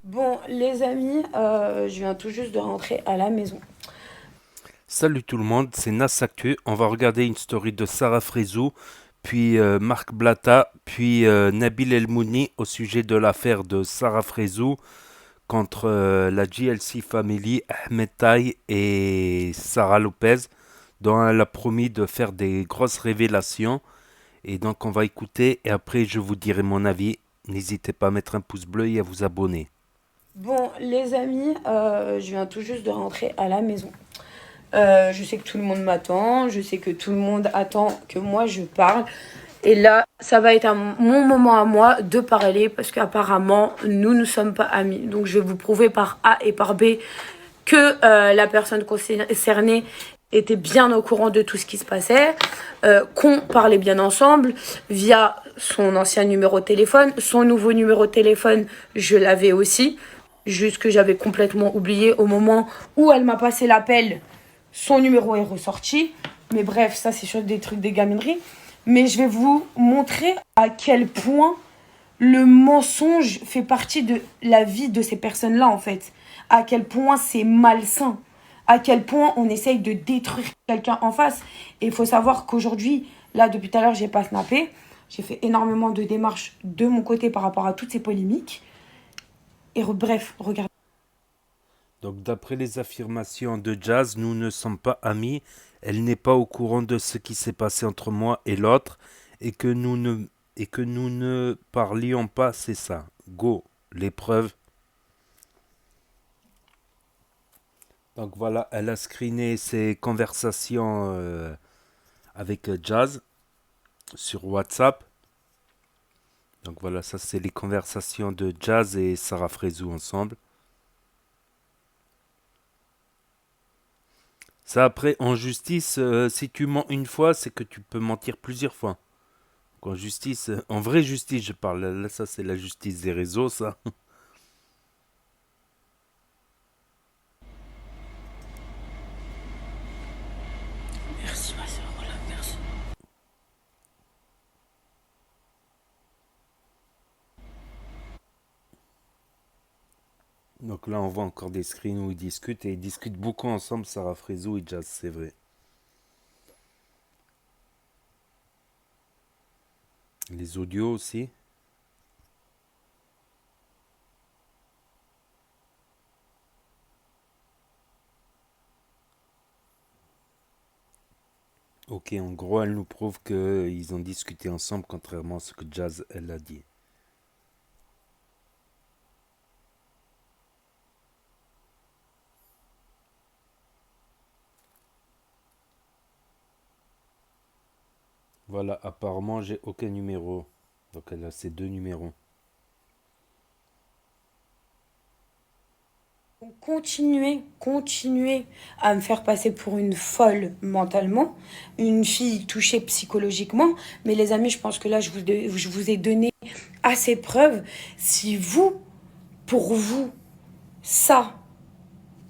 Bon, les amis, je viens tout juste de rentrer à la maison. Salut tout le monde, c'est Nas Actu. On va regarder une story de Sarah Frézou, puis Marc Blatta, puis Nabil El Mouni au sujet de l'affaire de Sarah Frézou contre la GLC Family, Ahmed Taï et Sarah Lopez, dont elle a promis de faire des grosses révélations. Et donc on va écouter et après je vous dirai mon avis. N'hésitez pas à mettre un pouce bleu et à vous abonner. Bon, les amis, je viens tout juste de rentrer à la maison. Je sais que tout le monde m'attend, je sais que tout le monde attend que moi je parle. Et là, ça va être mon moment à moi de parler parce qu'apparemment, nous ne sommes pas amis. Donc, je vais vous prouver par A et par B que la personne concernée était bien au courant de tout ce qui se passait, qu'on parlait bien ensemble via son ancien numéro de téléphone. Son nouveau numéro de téléphone, je l'avais aussi, juste que j'avais complètement oublié au moment où elle m'a passé l'appel. Son numéro est ressorti. Mais bref, ça c'est sur des trucs des gamineries. Mais je vais vous montrer à quel point le mensonge fait partie de la vie de ces personnes-là, en fait. À quel point c'est malsain. À quel point on essaye de détruire quelqu'un en face. Et il faut savoir qu'aujourd'hui, là, depuis tout à l'heure, j'ai pas snappé. J'ai fait énormément de démarches de mon côté par rapport à toutes ces polémiques. Et bref, regardez. Donc, d'après les affirmations de Jazz, nous ne sommes pas amis. Elle n'est pas au courant de ce qui s'est passé entre moi et l'autre et que nous ne parlions pas, c'est ça. Go, les preuves. Donc voilà, elle a screené ses conversations avec Jazz sur WhatsApp. Donc voilà, ça c'est les conversations de Jazz et Sarah Frézou ensemble. Ça après, en justice, si tu mens une fois, c'est que tu peux mentir plusieurs fois. En justice, en vraie justice, je parle. Là, ça, c'est la justice des réseaux, ça. Merci, ma soeur. Voilà, merci. Donc là, on voit encore des screens où ils discutent et ils discutent beaucoup ensemble, Sarah Frézou et Jazz, c'est vrai. Les audios aussi. Ok, en gros, elle nous prouve qu'ils ont discuté ensemble, contrairement à ce que Jazz, elle a dit. Voilà, apparemment, j'ai aucun numéro. Donc elle a ces deux numéros. Continuez à me faire passer pour une folle mentalement, une fille touchée psychologiquement. Mais les amis, je pense que là, je vous ai donné assez de preuves. Si vous, pour vous, ça,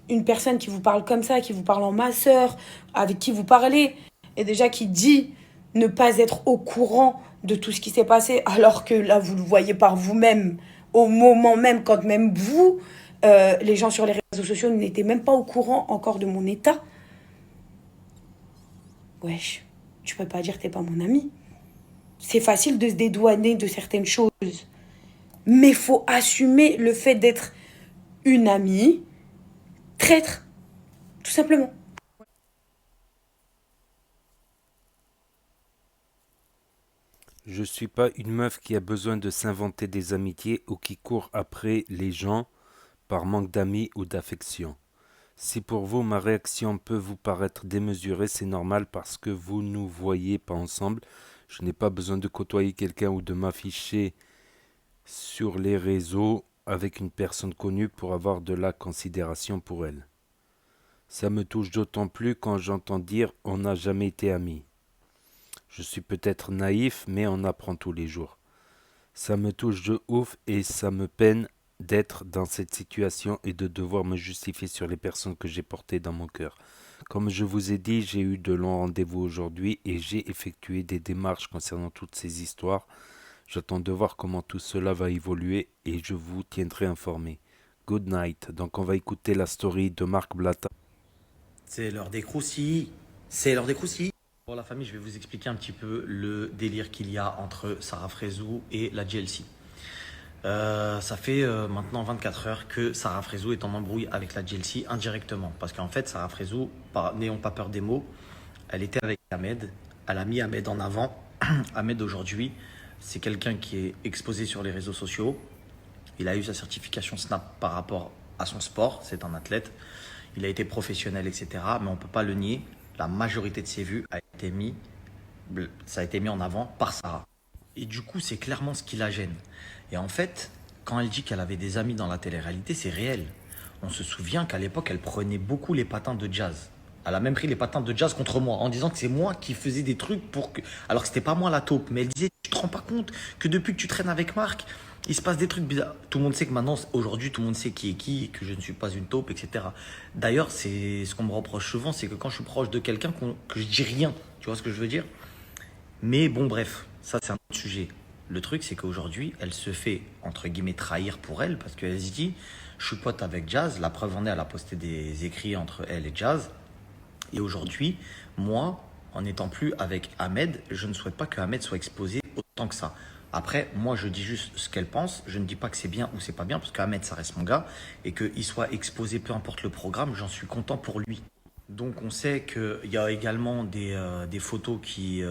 une personne qui vous parle comme ça, qui vous parle en ma sœur, avec qui vous parlez, et déjà qui dit ne pas être au courant de tout ce qui s'est passé, alors que là, vous le voyez par vous-même, au moment même, quand même vous, les gens sur les réseaux sociaux n'étaient même pas au courant encore de mon état. Wesh, tu peux pas dire que t'es pas mon ami. C'est facile de se dédouaner de certaines choses, mais faut assumer le fait d'être une amie traître, tout simplement. Je suis pas une meuf qui a besoin de s'inventer des amitiés ou qui court après les gens par manque d'amis ou d'affection. Si pour vous ma réaction peut vous paraître démesurée, c'est normal parce que vous nous voyez pas ensemble. Je n'ai pas besoin de côtoyer quelqu'un ou de m'afficher sur les réseaux avec une personne connue pour avoir de la considération pour elle. Ça me touche d'autant plus quand j'entends dire on n'a jamais été amis. Je suis peut-être naïf, mais on apprend tous les jours. Ça me touche de ouf et ça me peine d'être dans cette situation et de devoir me justifier sur les personnes que j'ai portées dans mon cœur. Comme je vous ai dit, j'ai eu de longs rendez-vous aujourd'hui et j'ai effectué des démarches concernant toutes ces histoires. J'attends de voir comment tout cela va évoluer et je vous tiendrai informé. Good Night. Donc on va écouter la story de Marc Blatta. C'est l'heure des croustilles. C'est l'heure des croustilles. Pour la famille, je vais vous expliquer un petit peu le délire qu'il y a entre Sarah Frézou et la GLC. Ça fait maintenant 24 heures que Sarah Frézou est en embrouille avec la GLC indirectement. Parce qu'en fait, Sarah Frézou, n'ayons pas peur des mots, elle était avec Ahmed. Elle a mis Ahmed en avant. Ahmed aujourd'hui, c'est quelqu'un qui est exposé sur les réseaux sociaux. Il a eu sa certification Snap par rapport à son sport. C'est un athlète. Il a été professionnel, etc. Mais on ne peut pas le nier. La majorité de ses vues ça a été mis en avant par Sarah. Et du coup, c'est clairement ce qui la gêne. Et en fait, quand elle dit qu'elle avait des amis dans la télé-réalité, c'est réel. On se souvient qu'à l'époque, elle prenait beaucoup les patins de jazz. Elle a même pris les patins de jazz contre moi en disant que c'est moi qui faisais des trucs pour que. Alors que c'était pas moi la taupe, mais elle disait: tu te rends pas compte que depuis que tu traînes avec Marc, il se passe des trucs bizarres. Tout le monde sait que maintenant, aujourd'hui, tout le monde sait qui est qui, que je ne suis pas une taupe, etc. D'ailleurs, c'est ce qu'on me reproche souvent, c'est que quand je suis proche de quelqu'un, que je dis rien. Tu vois ce que je veux dire? Mais bon, bref, ça c'est un autre sujet. Le truc, c'est qu'aujourd'hui, elle se fait, entre guillemets, trahir pour elle, parce qu'elle se dit: je suis pote avec Jazz. La preuve en est, elle a posté des écrits entre elle et Jazz. Et aujourd'hui, moi, en n'étant plus avec Ahmed, je ne souhaite pas que Ahmed soit exposé autant que ça. Après, moi, je dis juste ce qu'elle pense. Je ne dis pas que c'est bien ou c'est pas bien, parce qu'Ahmed, ça reste mon gars. Et qu'il soit exposé, peu importe le programme, j'en suis content pour lui. Donc on sait qu'il y a également des photos qui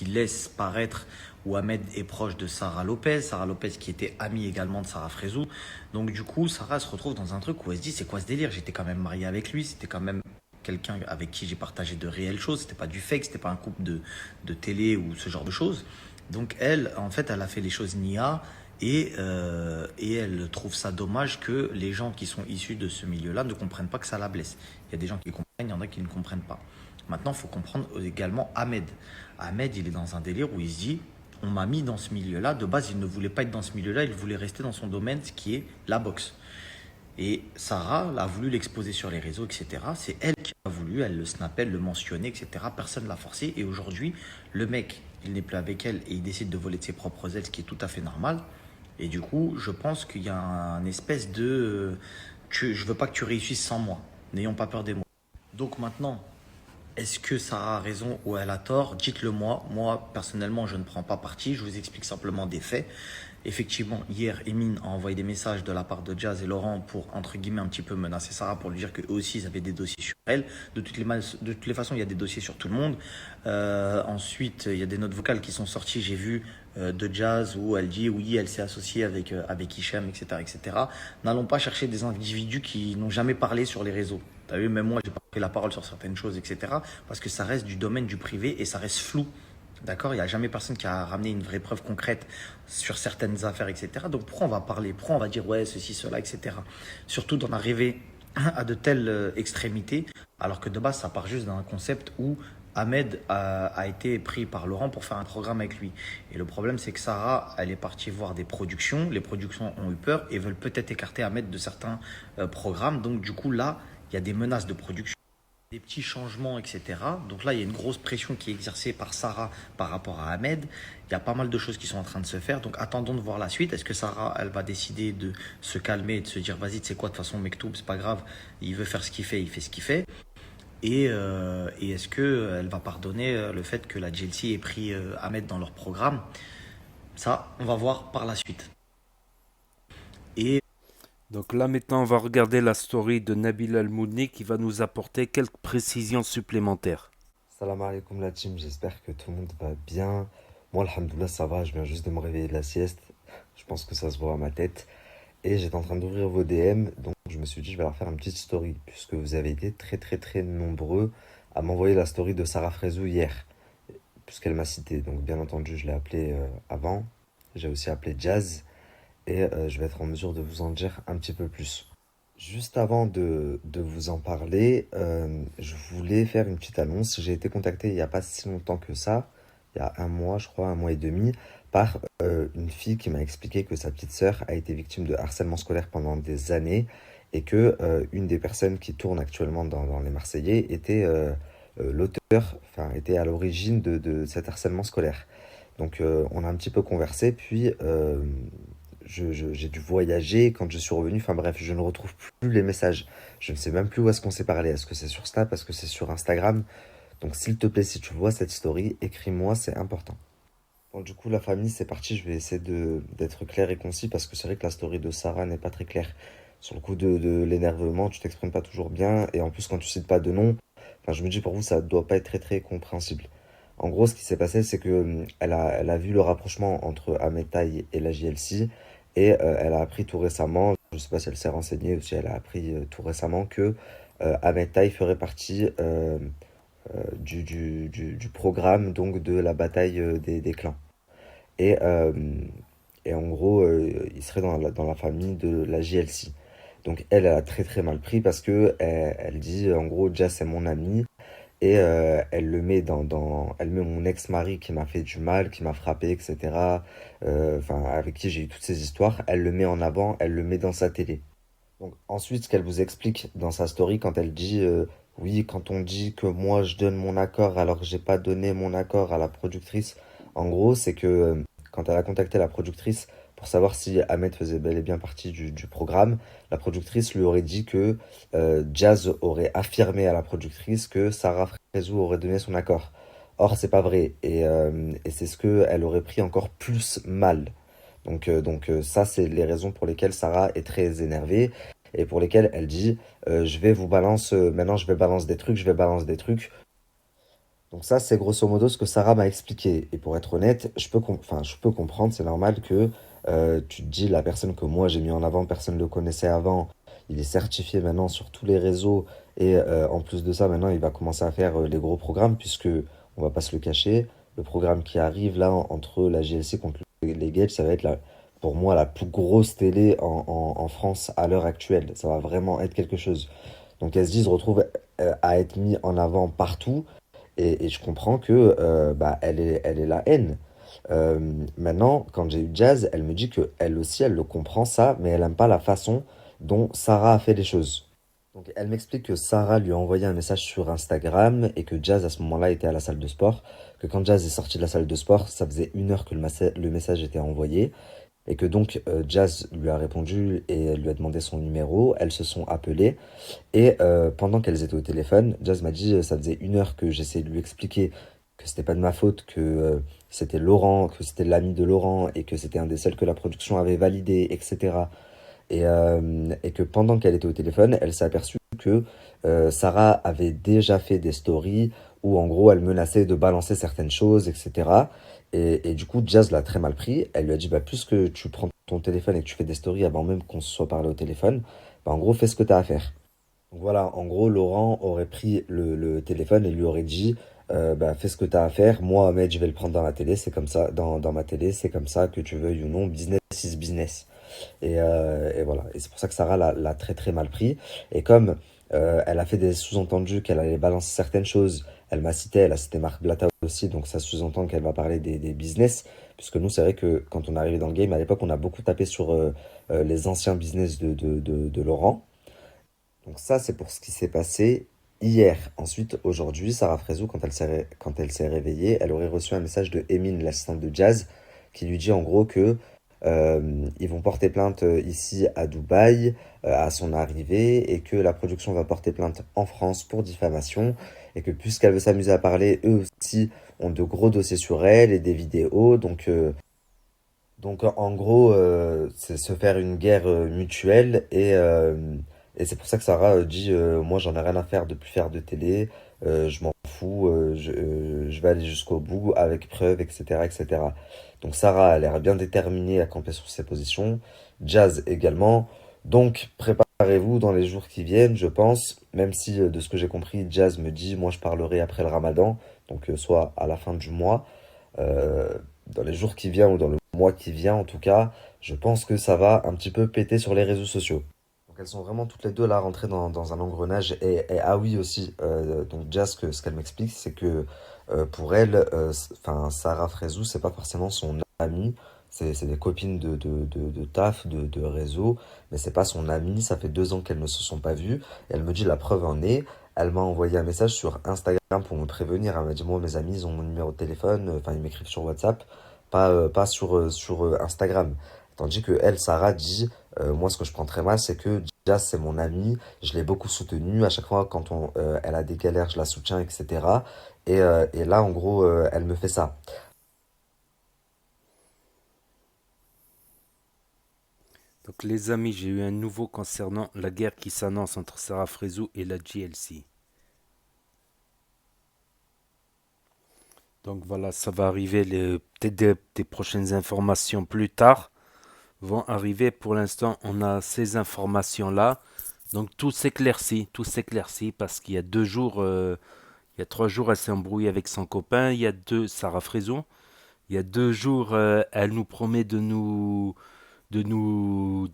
laissent paraître où Ahmed est proche de Sarah Lopez. Sarah Lopez qui était amie également de Sarah Frézou. Donc du coup, Sarah se retrouve dans un truc où elle se dit: c'est quoi ce délire? J'étais quand même marié avec lui, c'était quand même quelqu'un avec qui j'ai partagé de réelles choses. C'était pas du fake, c'était pas un couple de télé ou ce genre de choses. Donc elle, en fait, elle a fait les choses nia. Et elle trouve ça dommage que les gens qui sont issus de ce milieu-là ne comprennent pas que ça la blesse. Il y a des gens qui comprennent, il y en a qui ne comprennent pas. Maintenant, il faut comprendre également Ahmed. Ahmed, il est dans un délire où il se dit: on m'a mis dans ce milieu-là. De base, il ne voulait pas être dans ce milieu-là, il voulait rester dans son domaine, ce qui est la boxe. Et Sarah a voulu l'exposer sur les réseaux, etc. C'est elle qui a voulu, elle le snappait, elle le mentionnait, etc. Personne ne l'a forcé. Et aujourd'hui, le mec, il n'est plus avec elle et il décide de voler de ses propres ailes, ce qui est tout à fait normal. Et du coup, je pense qu'il y a un espèce de je veux pas que tu réussisses sans moi. N'ayons pas peur des mots. Donc maintenant, est-ce que Sarah a raison ou elle a tort? Dites-le moi. Moi, personnellement, je ne prends pas parti. Je vous explique simplement des faits. Effectivement, hier, Emine a envoyé des messages de la part de Jazz et Laurent pour, entre guillemets, un petit peu menacer Sarah, pour lui dire qu'eux aussi, ils avaient des dossiers sur elle. De toutes les façons, il y a des dossiers sur tout le monde. Ensuite, il y a des notes vocales qui sont sorties, j'ai vu, de Jazz, où elle dit oui, elle s'est associée avec Hichem, etc., etc. N'allons pas chercher des individus qui n'ont jamais parlé sur les réseaux. T'as vu, même moi, j'ai pas pris la parole sur certaines choses, etc. Parce que ça reste du domaine du privé et ça reste flou. D'accord? Il n'y a jamais personne qui a ramené une vraie preuve concrète sur certaines affaires, etc. Donc pourquoi on va parler? Pourquoi on va dire ouais, ceci, cela, etc. Surtout d'en arriver à de telles extrémités, alors que de base, ça part juste d'un concept où Ahmed a été pris par Laurent pour faire un programme avec lui. Et le problème, c'est que Sarah, elle est partie voir des productions. Les productions ont eu peur et veulent peut-être écarter Ahmed de certains programmes. Donc du coup, là, il y a des menaces de production, des petits changements, etc. Donc là, il y a une grosse pression qui est exercée par Sarah par rapport à Ahmed. Il y a pas mal de choses qui sont en train de se faire. Donc attendons de voir la suite. Est-ce que Sarah, elle va décider de se calmer et de se dire vas-y, tu sais quoi, de toute façon, Mektoub, c'est pas grave, il veut faire ce qu'il fait, il fait ce qu'il fait. Et est-ce qu'elle va pardonner le fait que la GLC ait pris Ahmed dans leur programme? Ça, on va voir par la suite. Et Donc là maintenant on va regarder la story de Nabil Al-Moudni qui va nous apporter quelques précisions supplémentaires. Salam alaikum la team, j'espère que tout le monde va bien. Moi, alhamdoulilah, ça va, je viens juste de me réveiller de la sieste. Je pense que ça se voit à ma tête. Et j'étais en train d'ouvrir vos DM, donc je me suis dit je vais leur faire une petite story, puisque vous avez été très très très nombreux à m'envoyer la story de Sarah Frézou hier, puisqu'elle m'a cité. Donc bien entendu, je l'ai appelée avant. J'ai aussi appelé Jazz, et je vais être en mesure de vous en dire un petit peu plus. Juste avant de vous en parler, je voulais faire une petite annonce. J'ai été contacté il n'y a pas si longtemps que ça, il y a un mois, je crois, un mois et demi, par une fille qui m'a expliqué que sa petite sœur a été victime de harcèlement scolaire pendant des années et que une des personnes qui tourne actuellement dans les Marseillais était l'auteur, enfin était à l'origine de cet harcèlement scolaire. Donc on a un petit peu conversé, puis j'ai dû voyager quand je suis revenu. Enfin bref, je ne retrouve plus les messages. Je ne sais même plus où est-ce qu'on s'est parlé. Est-ce que c'est sur Snap? Est-ce que c'est sur Instagram? Donc s'il te plaît, si tu vois cette story, écris-moi, c'est important. Bon, du coup, la famille, c'est parti. Je vais essayer d'être clair et concis parce que c'est vrai que la story de Sarah n'est pas très claire. Sur le coup de l'énervement, tu t'exprimes pas toujours bien. Et en plus, quand tu cites pas de nom, enfin, je me dis pour vous, ça doit pas être très très compréhensible. En gros, ce qui s'est passé, c'est que elle a vu le rapprochement entre Ahmed Taï et la JLC. Et elle a appris tout récemment, je sais pas si elle s'est renseignée ou si elle a appris tout récemment que Ahmed Taï ferait partie du programme donc de la bataille des clans. Et, euh, et en gros, il serait dans la famille de la JLC. Donc elle a très très mal pris parce que elle dit en gros Jazz c'est mon ami et elle le met elle met mon ex-mari qui m'a fait du mal, qui m'a frappé, etc. Enfin avec qui j'ai eu toutes ces histoires, elle le met en avant, elle le met dans sa télé. Donc ensuite, ce qu'elle vous explique dans sa story, quand elle dit oui, quand on dit que moi je donne mon accord alors que j'ai pas donné mon accord à la productrice, en gros, c'est que quand elle a contacté la productrice pour savoir si Ahmed faisait bel et bien partie du programme, la productrice lui aurait dit que Jazz aurait affirmé à la productrice que Sarah Frézou aurait donné son accord. Or, c'est pas vrai. Et c'est ce qu'elle aurait pris encore plus mal. Donc ça, c'est les raisons pour lesquelles Sarah est très énervée et pour lesquelles elle dit je vais vous balance, maintenant je vais balance des trucs, je vais balance des trucs. Donc ça, c'est grosso modo ce que Sarah m'a expliqué. Et pour être honnête, enfin, je peux comprendre, c'est normal que tu te dis la personne que moi j'ai mis en avant, personne ne le connaissait avant, il est certifié maintenant sur tous les réseaux et en plus de ça, maintenant il va commencer à faire les gros programmes puisque, on va pas se le cacher, le programme qui arrive là entre la GLC contre les Gates, ça va être pour moi la plus grosse télé en France à l'heure actuelle. Ça va vraiment être quelque chose. Donc elle se retrouve à être mis en avant partout et je comprends que bah, elle est la haine. Maintenant, quand j'ai eu Jazz, elle me dit que elle aussi, elle le comprend ça, mais elle aime pas la façon dont Sarah a fait les choses. Donc elle m'explique que Sarah lui a envoyé un message sur Instagram et que Jazz à ce moment-là était à la salle de sport, que quand Jazz est sorti de la salle de sport, ça faisait 1 heure que le message était envoyé et que donc Jazz lui a répondu et elle lui a demandé son numéro, elles se sont appelées et pendant qu'elles étaient au téléphone, Jazz m'a dit ça faisait 1 heure que j'essayais de lui expliquer que c'était pas de ma faute, que c'était Laurent, que c'était l'ami de Laurent et que c'était un des seuls que la production avait validé, etc. Et que pendant qu'elle était au téléphone, elle s'est aperçue que Sarah avait déjà fait des stories où en gros elle menaçait de balancer certaines choses, etc. Et du coup, Jazz l'a très mal pris. Elle lui a dit, bah, plus que tu prends ton téléphone et que tu fais des stories avant même qu'on se soit parlé au téléphone, bah, en gros, fais ce que tu as à faire. Donc voilà, en gros, Laurent aurait pris le téléphone et lui aurait dit, bah, fais ce que tu as à faire. Moi, Ahmed, je vais le prendre dans la télé, c'est comme ça, dans ma télé, c'est comme ça, que tu veuilles ou non, business is business. Et voilà. Et c'est pour ça que Sarah l'a très très mal pris. Et comme elle a fait des sous-entendus qu'elle allait balancer certaines choses, elle a cité Marc Blatta aussi, donc ça sous-entend qu'elle va parler des business. Puisque nous, c'est vrai que quand on est arrivé dans le game, à l'époque, on a beaucoup tapé sur les anciens business de Laurent. Donc ça, c'est pour ce qui s'est passé hier. Ensuite, aujourd'hui, Sarah Frézou, quand elle s'est réveillée, elle aurait reçu un message de Emine, l'assistante de Jazz, qui lui dit en gros que ils vont porter plainte ici à Dubaï à son arrivée et que la production va porter plainte en France pour diffamation et que puisqu'elle veut s'amuser à parler, eux aussi ont de gros dossiers sur elle et des vidéos. Donc en gros, c'est se faire une guerre mutuelle et c'est pour ça que Sarah dit moi j'en ai rien à faire de plus faire de télé, je m'en fous, je vais aller jusqu'au bout avec preuves, etc., etc. Donc Sarah a l'air bien déterminée à camper sur ses positions, Jazz également. Donc préparez-vous dans les jours qui viennent, je pense, même si de ce que j'ai compris, Jazz me dit moi je parlerai après le Ramadan, donc soit à la fin du mois. Dans les jours qui viennent ou dans le mois qui vient en tout cas, je pense que ça va un petit peu péter sur les réseaux sociaux. Donc elles sont vraiment toutes les deux là rentrées dans un engrenage. Et ah oui aussi, donc Jazz, ce qu'elle m'explique, c'est que pour elle, enfin Sarah Frézou, c'est pas forcément son amie. C'est des copines de taf, de réseau, mais c'est pas son amie. Ça fait 2 ans qu'elles ne se sont pas vues. Et elle me dit la preuve en est. Elle m'a envoyé un message sur Instagram pour me prévenir. Elle m'a dit moi mes amis ils ont mon numéro de téléphone, enfin ils m'écrivent sur WhatsApp, pas sur Instagram. Tandis que elle, Sarah, dit, moi ce que je prends très mal, c'est que déjà c'est mon amie, je l'ai beaucoup soutenue, à chaque fois quand elle a des galères, je la soutiens, etc. Et là, en gros, elle me fait ça. Donc les amis, j'ai eu un nouveau concernant la guerre qui s'annonce entre Sarah Frézou et la GLC. Donc voilà, ça va arriver, peut-être des prochaines informations plus tard vont arriver. Pour l'instant, on a ces informations-là. Donc tout s'éclaircit parce qu'il y a 2 jours, il y a 3 jours, elle s'est embrouillée avec son copain. Il y a Sarah Frézon. Il y a 2 jours, elle nous promet de nous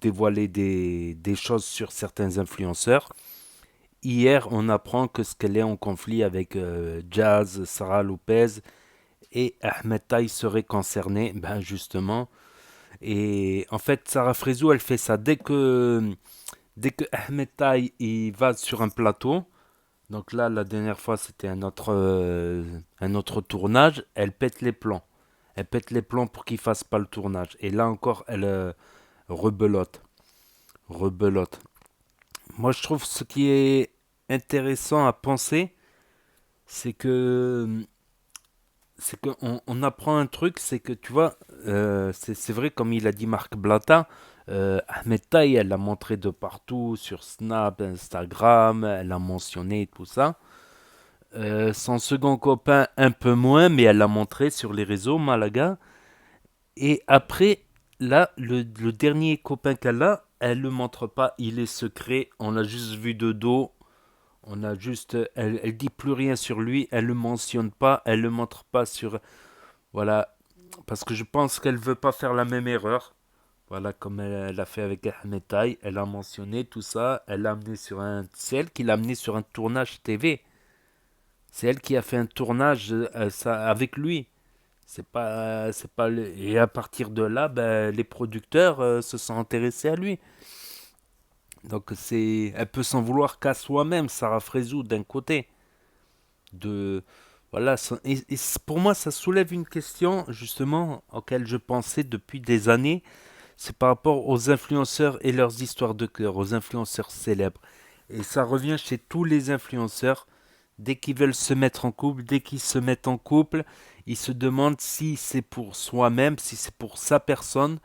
dévoiler des choses sur certains influenceurs. Hier, on apprend qu'elle est en conflit avec Jazz, Sarah Lopez et Ahmed Taï serait concerné, ben justement. Et en fait, Sarah Frézou, elle fait ça dès que Ahmed Taï il va sur un plateau. Donc là, la dernière fois, c'était un autre tournage. Elle pète les plombs. Elle pète les plombs pour qu'il fasse pas le tournage. Et là encore, elle rebelote. Rebelote. Moi, je trouve ce qui est intéressant à penser, c'est que on apprend un truc, c'est que tu vois, c'est vrai comme il a dit Marc Blatta, Ahmed Taï, elle l'a montré de partout, sur Snap, Instagram, elle l'a mentionné tout ça. Son second copain un peu moins, mais elle l'a montré sur les réseaux, Malaga. Et après, là, le dernier copain qu'elle a, elle le montre pas, il est secret, on l'a juste vu de dos. On a juste, elle dit plus rien sur lui, elle le mentionne pas, elle le montre pas sur, voilà, parce que je pense qu'elle veut pas faire la même erreur. Voilà, comme elle a fait avec Ahmed Taï, elle a mentionné tout ça, elle l'a amené c'est elle qui l'a amené sur un tournage TV. C'est elle qui a fait un tournage avec lui. Et à partir de là, ben, les producteurs se sont intéressés à lui. Donc elle peut s'en vouloir qu'à soi-même, Sarah Frézou, d'un côté. De, voilà, pour moi, ça soulève une question, justement, auquel je pensais depuis des années. C'est par rapport aux influenceurs et leurs histoires de cœur, aux influenceurs célèbres. Et ça revient chez tous les influenceurs. Dès qu'ils veulent se mettre en couple, dès qu'ils se mettent en couple, ils se demandent si c'est pour soi-même, si c'est pour sa personne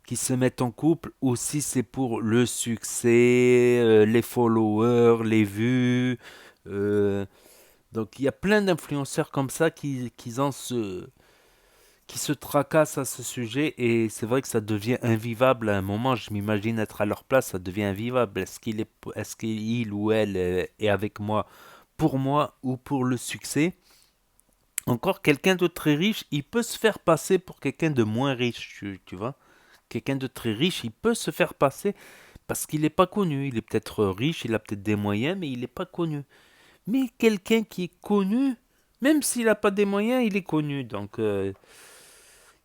qui se mettent en couple ou si c'est pour le succès, les followers, les vues. euh, donc il y a plein d'influenceurs comme ça qui se tracassent à ce sujet et c'est vrai que ça devient invivable à un moment. Je m'imagine être à leur place, ça devient invivable. Est-ce qu'il ou elle est avec moi pour moi ou pour le succès? Encore quelqu'un de très riche, il peut se faire passer pour quelqu'un de moins riche, tu vois. Quelqu'un de très riche, il peut se faire passer parce qu'il n'est pas connu. Il est peut-être riche, il a peut-être des moyens, mais il n'est pas connu. Mais quelqu'un qui est connu, même s'il n'a pas des moyens, il est connu. Donc il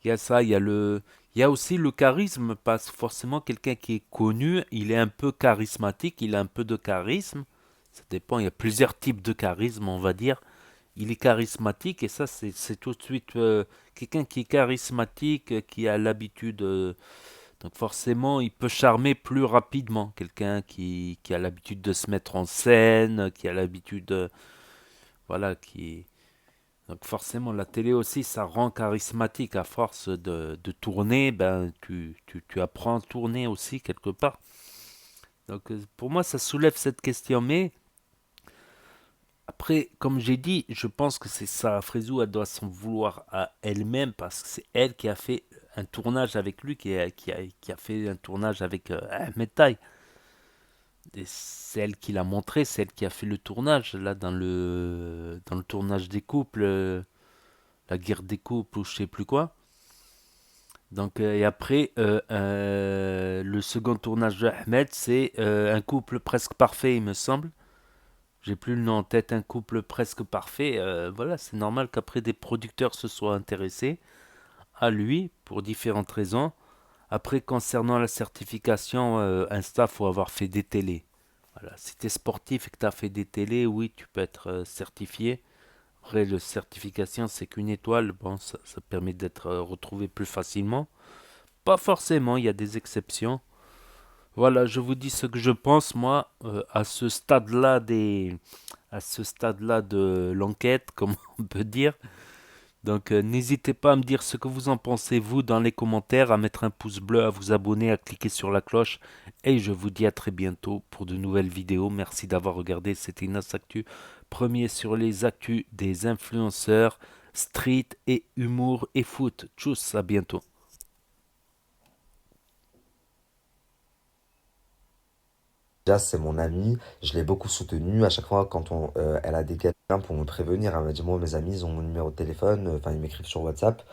y a ça, il y a aussi le charisme, parce que forcément quelqu'un qui est connu, il est un peu charismatique, il a un peu de charisme. Ça dépend, il y a plusieurs types de charisme, on va dire. Il est charismatique et ça c'est tout de suite quelqu'un qui est charismatique, qui a l'habitude, donc forcément il peut charmer plus rapidement quelqu'un qui a l'habitude de se mettre en scène, qui a l'habitude, voilà, donc forcément la télé aussi ça rend charismatique à force de tourner, ben tu apprends à tourner aussi quelque part. Donc pour moi ça soulève cette question, mais après, comme j'ai dit, je pense que c'est Sarah Frézou, elle doit s'en vouloir à elle-même parce que c'est elle qui a fait un tournage avec lui, qui a fait un tournage avec Ahmed Taï. Et c'est elle qui l'a montré, c'est elle qui a fait le tournage, là, dans le tournage des couples, la guerre des couples ou je sais plus quoi. Donc, et après, le second tournage de Ahmed, c'est un couple presque parfait, il me semble. J'ai plus le nom en tête, un couple presque parfait. Voilà, c'est normal qu'après des producteurs se soient intéressés à lui pour différentes raisons. Après, concernant la certification, Insta, faut avoir fait des télés. Voilà, si tu es sportif et que tu as fait des télés, oui, tu peux être certifié. Après, la certification, c'est qu'une étoile. Bon, ça permet d'être retrouvé plus facilement. Pas forcément, il y a des exceptions. Voilà, je vous dis ce que je pense, moi, à ce stade-là de l'enquête, comme on peut dire. Donc, n'hésitez pas à me dire ce que vous en pensez, vous, dans les commentaires, à mettre un pouce bleu, à vous abonner, à cliquer sur la cloche. Et je vous dis à très bientôt pour de nouvelles vidéos. Merci d'avoir regardé. C'était Inas Actu, premier sur les actus des influenceurs, street et humour et foot. Tchuss, à bientôt. Jazz, c'est mon amie, je l'ai beaucoup soutenue. À chaque fois, quand elle a des quelqu'un pour me prévenir, elle m'a dit, moi, mes amis, ils ont mon numéro de téléphone, enfin, ils m'écrivent sur WhatsApp.